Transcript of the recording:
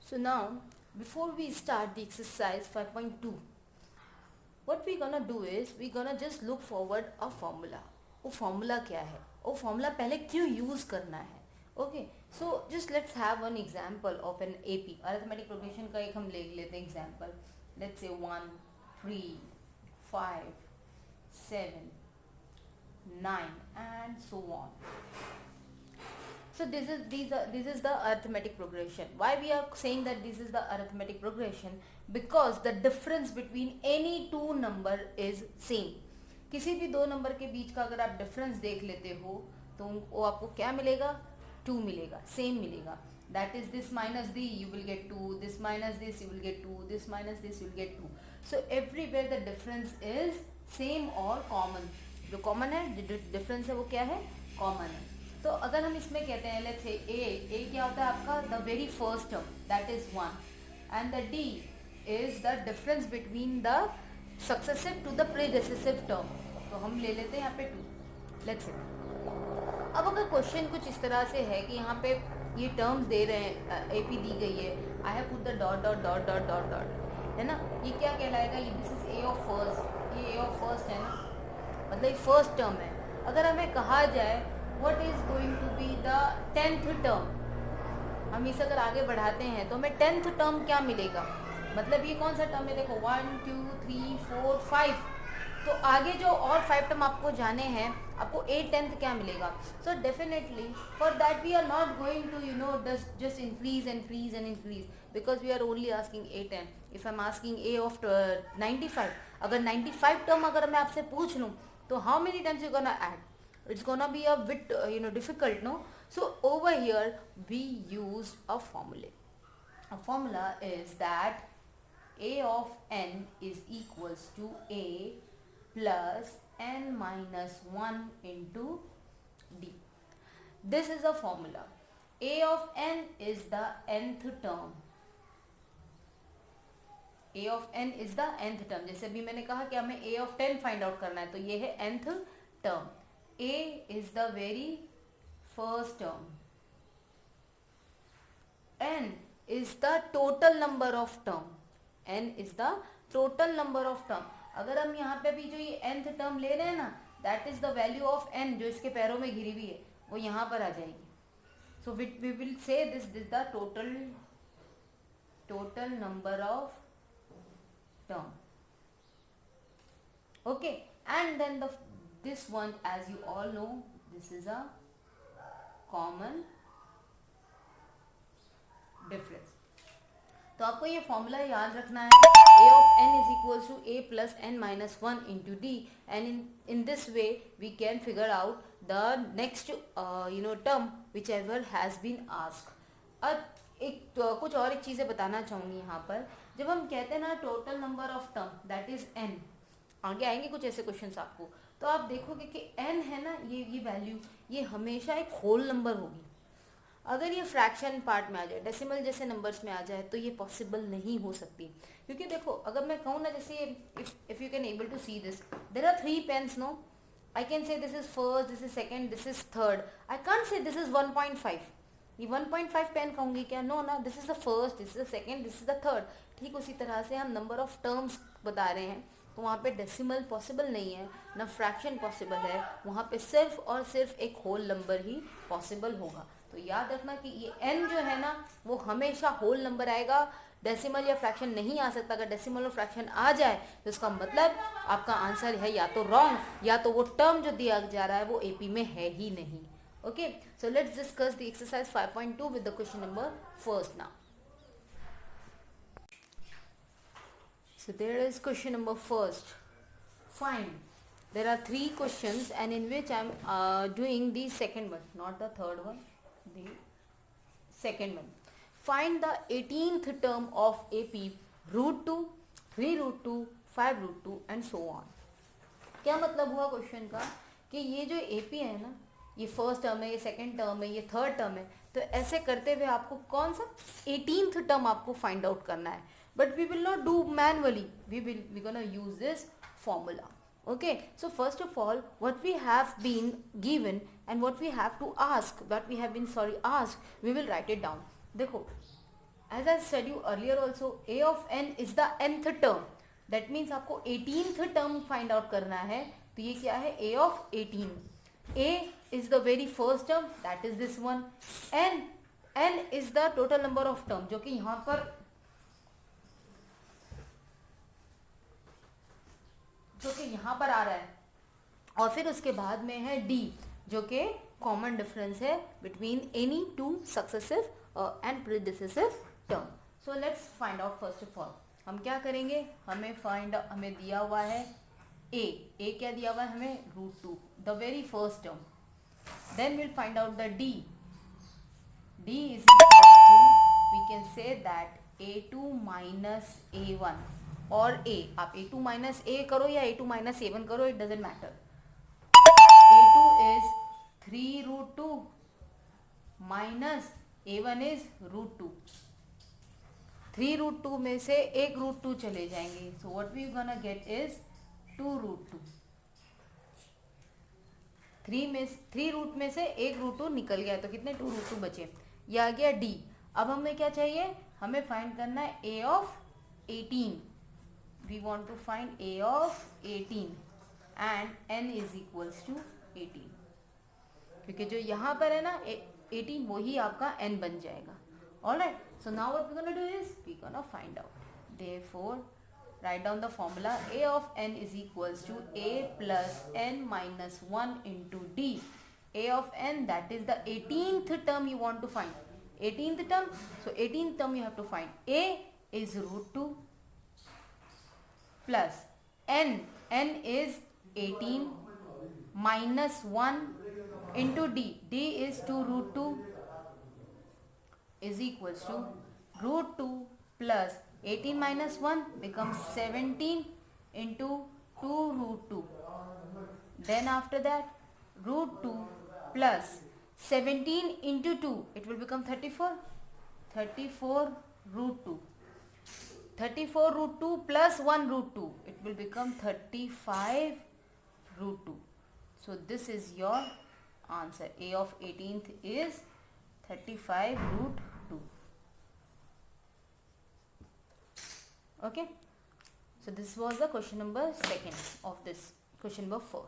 So now, before we start the exercise 5.2, what we're gonna do is we're gonna just look forward a formula. वो formula क्या है, वो formula पहले क्यों use करना है. Okay, so just let's have one example of an AP arithmetic progression का एक हम ले लेते हैं example. Let's say 1, 3, 5, 7, 9 and so on. So this is the arithmetic progression. Why we are saying that this is the arithmetic progression? Because the difference between any two number is same. किसी भी दो number के बीच का अगर आप difference देख लेते हो तो वो आपको क्या मिलेगा, 2 मिलेगा, सेम मिलेगा. That is this minus the you will get 2, this minus this you will get 2, this minus this you will get 2. So everywhere the difference is same or common. जो कॉमन है, जो डिफरेंस है वो क्या है, common है. तो अगर हम इसमें कहते हैं लेट्स से ए क्या होता है आपका, the very first term that is 1 and the d is the difference between the successive to the predecessive term. तो हम ले लेते हैं यहाँ पे 2 लेट्स से. अब अगर क्वेश्चन कुछ इस तरह से है कि यहाँ पे ये टर्म्स दे रहे हैं, एपी दी गई है, I have put the dot dot dot dot dot dot, है ना. ये क्या कहलाएगा, ये this is a of first, ये ए ऑफ फर्स्ट है ना, मतलब ये फर्स्ट टर्म है. अगर हमें कहा जाए what is going to be the 10th term, हम इसे अगर आगे बढ़ाते हैं तो हमें 10th term क्या मिलेगा, मतलब ये कौन सा टर्म है, देखो 1 2 3 4 5, तो आगे जो और 5 टर्म आपको जाने हैं, आपको 10th क्या मिलेगा. So definitely for that we are not going to just increase and increase because we are only asking 10. If I am asking a of 95, अगर 95 टर्म अगर मैं आपसे पूछ लूँ तो how many times you gonna add, it's gonna be a bit difficult, no. So over here we used a formula. A formula is that a of n is equals to a plus n minus 1 into d. This is a formula. A of n is the nth term. a of n is the nth term. जैसे अभी मैंने कहा कि हमें a of 10 find out करना है, तो ये है nth term. A is the very first term. N is the total number of term. N is the total number of term. अगर हम यहाँ पे भी जो ये nth term ले रहे हैं ना, that is the value of n, जो इसके पैरों में घिरी हुई है, वो यहाँ पर आ जाएगी. So we will say this is the total number of term. Okay, and then this one, as you all know, this is a common difference. तो आपको ये फॉर्मूला याद रखना है, a of n is equals to a plus n minus 1 into d, and in this way we can figure out the next term whichever has been asked. अब कुछ और एक चीज़ें बताना चाहूँगी यहाँ पर. जब हम कहते हैं ना total number of term that is n, आगे आएंगे कुछ ऐसे क्वेश्चंस आपको, तो आप देखोगे कि n है ना, ये वैल्यू ये हमेशा एक होल नंबर होगी. अगर ये फ्रैक्शन पार्ट में आ जाए, डेसिमल जैसे नंबर्स में आ जाए, तो ये पॉसिबल नहीं हो सकती. क्योंकि देखो अगर मैं कहूँ ना, जैसे if you can able to see this, there are 3 pens, no. I can say this is first, this is second, this is third. I can't say this is 1.5. ये 1.5 पेन कहूँगी क्या, नो ना, this is the first, this is the second, this is the third. ठीक उसी तरह से हम number of terms बता रहे हैं, तो वहाँ पे डेसिमल पॉसिबल नहीं है, ना फ्रैक्शन पॉसिबल है, वहाँ पे सिर्फ और सिर्फ एक होल नंबर ही पॉसिबल होगा. तो याद रखना कि ये n जो है ना, वो हमेशा होल नंबर आएगा, डेसिमल या फ्रैक्शन नहीं आ सकता. अगर डेसिमल और फ्रैक्शन आ जाए तो इसका मतलब आपका आंसर है या तो रॉन्ग, या तो वो टर्म जो दिया जा रहा है वो AP में है ही नहीं. Okay, so let's discuss the exercise 5.2 with the question number first now. So there is question number first. Fine. There are 3 questions, and in which I am doing the second one, not the third one, the second one. Find the 18th term of AP root 2, 3 root 2, 5 root 2 and so on. क्या मतलब हुआ question का कि ये जो AP है ना, ये फर्स्ट टर्म है, ये सेकंड टर्म है, ये थर्ड टर्म है, तो ऐसे करते हुए आपको कौन सा 18th टर्म आपको फाइंड आउट करना है. But we will not do manually, we gonna use this formula. Okay, so first of all what we have been given and what we have to ask, what we have been ask, we will write it down. देखो as I said you earlier also, a of n is the nth term. That means आपको 18th term find out करना है. तो ये क्या है? a of 18. a is the very first term, that is this one. n is the total number of term, जो कि यहाँ पर आ रहा है. और फिर उसके बाद में है d, जो कि कॉमन डिफरेंस है between any two successive and predecessive term. So let's find out. First of all हम क्या करेंगे, हमें दिया हुआ है a क्या दिया हुआ है हमें? √2, the very first term. Then will find out the d is equal to, we can say that a2 minus a1 और a. आप a2 माइनस a करो या a2 माइनस a1 करो, it doesn't matter. a2 is 3√2 minus a1 is √2. 3√2 में से एक √2 चले जाएंगे. So what we gonna get is 2√2. 3 root में से एक √2 निकल गया, तो कितने 2√2 बचे. ये आ गया d. अब हमें क्या चाहिए? हमें फाइंड करना है a of 18. We want to find a of 18 and n is equals to 18, क्योंकि जो यहाँ पर है ना 18, वही आपका n बन जाएगा. Alright, so now what we gonna do is we gonna find out. Therefore write down the formula. A of n is equals to a plus n minus 1 into d. A of n, that is the 18th term you want to find. 18th term, so 18th term you have to find. A is √2 plus n is 18 minus 1 into d is 2√2 is equals to √2 plus 18 minus 1 becomes 17 into 2√2. Then after that, √2 plus 17 into 2, it will become 34. 34 √2. 34 √2 plus 1 √2, it will become 35 √2. So this is your answer. A of 18th is 35 √2. Okay, so this was the question number 2 of this question number 1.